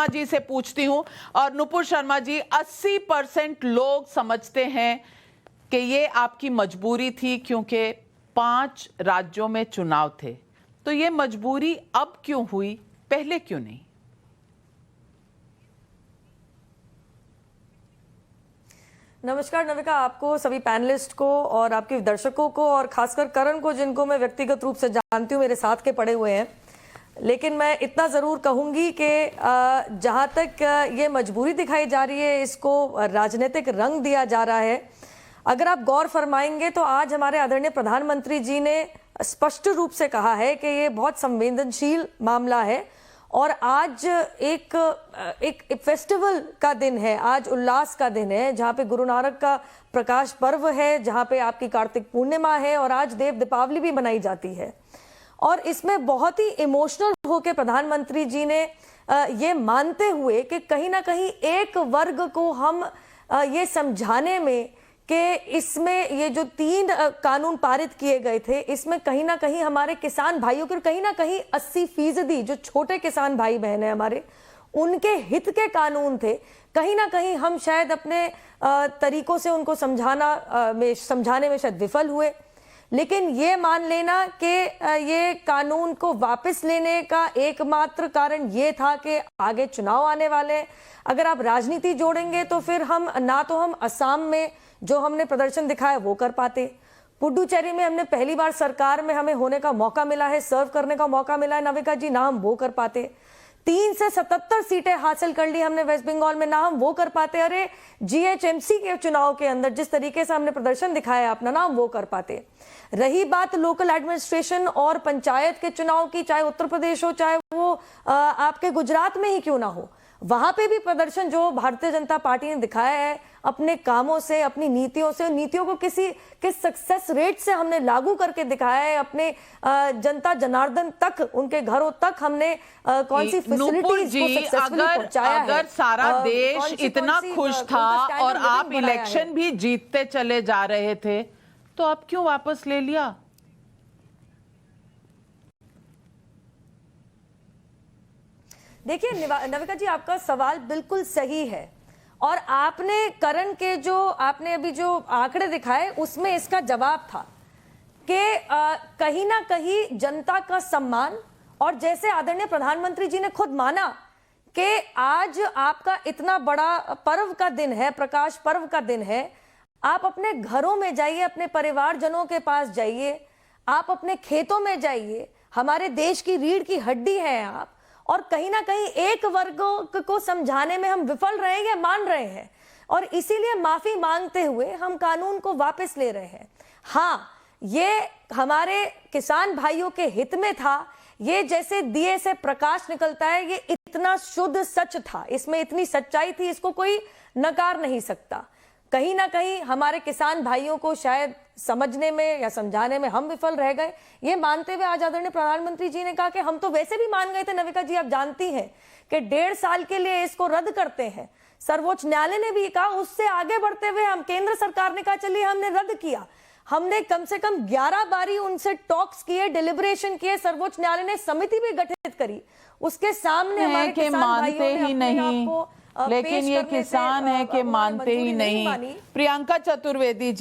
जी से पूछती हूं। और नुपुर शर्मा जी, 80% लोग समझते हैं कि ये आपकी मजबूरी थी क्योंकि 5 राज्यों में चुनाव थे। तो ये मजबूरी अब क्यों हुई, पहले क्यों नहीं? नमस्कार नविका, आपको, सभी पैनलिस्ट को और आपके दर्शकों को और खासकर करण को, जिनको मैं व्यक्तिगत रूप से जानती हूँ, मेरे साथ के पड़े हुए हैं। लेकिन मैं इतना ज़रूर कहूँगी कि जहाँ तक ये मजबूरी दिखाई जा रही है, इसको राजनीतिक रंग दिया जा रहा है। अगर आप गौर फरमाएंगे तो आज हमारे आदरणीय प्रधानमंत्री जी ने स्पष्ट रूप से कहा है कि ये बहुत संवेदनशील मामला है और आज एक फेस्टिवल का दिन है, आज उल्लास का दिन है, जहाँ पे गुरु नानक का प्रकाश पर्व है, जहाँ पे आपकी कार्तिक पूर्णिमा है और आज देव दीपावली भी मनाई जाती है। और इसमें बहुत ही इमोशनल होकर प्रधानमंत्री जी ने ये मानते हुए कि कहीं ना कहीं एक वर्ग को हम ये समझाने में कि इसमें ये जो 3 कानून पारित किए गए थे, इसमें कहीं ना कहीं हमारे किसान भाइयों के कहीं ना कहीं 80% जो छोटे किसान भाई बहन हैं हमारे, उनके हित के कानून थे। कहीं ना कहीं हम शायद अपने तरीकों से उनको समझाने में शायद विफल हुए। लेकिन ये मान लेना कि ये कानून को वापस लेने का एकमात्र कारण ये था कि आगे चुनाव आने वाले हैं। अगर आप राजनीति जोड़ेंगे तो फिर हम असम में जो हमने प्रदर्शन दिखाया वो कर पाते, पुडुचेरी में हमने पहली बार सरकार में हमें होने का मौका मिला है, सर्व करने का मौका मिला है नविका जी, ना हम वो कर पाते। 3 से 77 सीटें हासिल कर ली हमने वेस्ट बंगाल में, ना हम वो कर पाते। अरे जीएचएमसी के चुनाव के अंदर जिस तरीके से हमने प्रदर्शन दिखाया अपना, ना हम वो कर पाते। रही बात लोकल एडमिनिस्ट्रेशन और पंचायत के चुनाव की, चाहे उत्तर प्रदेश हो चाहे वो आपके गुजरात में ही क्यों ना हो, वहां पे भी प्रदर्शन जो भारतीय जनता पार्टी ने दिखाया है अपने कामों से, अपनी नीतियों को किस सक्सेस रेट से हमने लागू करके दिखाया है, अपने जनता जनार्दन तक, उनके घरों तक हमने कौन सी फैसिलिटीज को सक्सेसफुली पहुंचाया है। अगर सारा देश इतना खुश था और आप इलेक्शन भी जीतते चले जा रहे थे, तो आप क्यों वापस ले लिया? देखिए नविका जी, आपका सवाल बिल्कुल सही है और आपने करण के जो आपने अभी जो आंकड़े दिखाए उसमें इसका जवाब था कि कहीं ना कहीं जनता का सम्मान, और जैसे आदरणीय प्रधानमंत्री जी ने खुद माना कि आज आपका इतना बड़ा पर्व का दिन है, प्रकाश पर्व का दिन है, आप अपने घरों में जाइए, अपने परिवारजनों के पास जाइए, आप अपने खेतों में जाइए, हमारे देश की रीढ़ की हड्डी है आप, और कहीं ना कहीं एक वर्ग को समझाने में हम विफल रहे हैं या मान रहे हैं, और इसीलिए माफी मांगते हुए हम कानून को वापस ले रहे हैं। हाँ, ये हमारे किसान भाइयों के हित में था, ये जैसे दिए से प्रकाश निकलता है, ये इतना शुद्ध सच था, इसमें इतनी सच्चाई थी, इसको कोई नकार नहीं सकता। कहीं ना कहीं हमारे किसान भाइयों को शायद समझने में या समझाने में हम विफल रह गए। ये मानते हुए आज आदरणीय प्रधानमंत्री जी ने कहा कि हम तो वैसे भी मान गए थे नविका जी, आप जानती हैं कि 1.5 साल के लिए इसको रद्द करते हैं। सर्वोच्च न्यायालय ने भी कहा, उससे आगे बढ़ते हुए हम, केंद्र सरकार ने कहा चलिए हमने रद्द किया, हमने कम से कम 11 बारी उनसे टॉक्स किए, डिलिब्रेशन किए, सर्वोच्च न्यायालय ने समिति भी गठित करी, उसके सामने हमारे किसान भाइयों ने अपने आप को लेकिन ये किसान है कि मानते ही नहीं। प्रियंका चतुर्वेदी जी।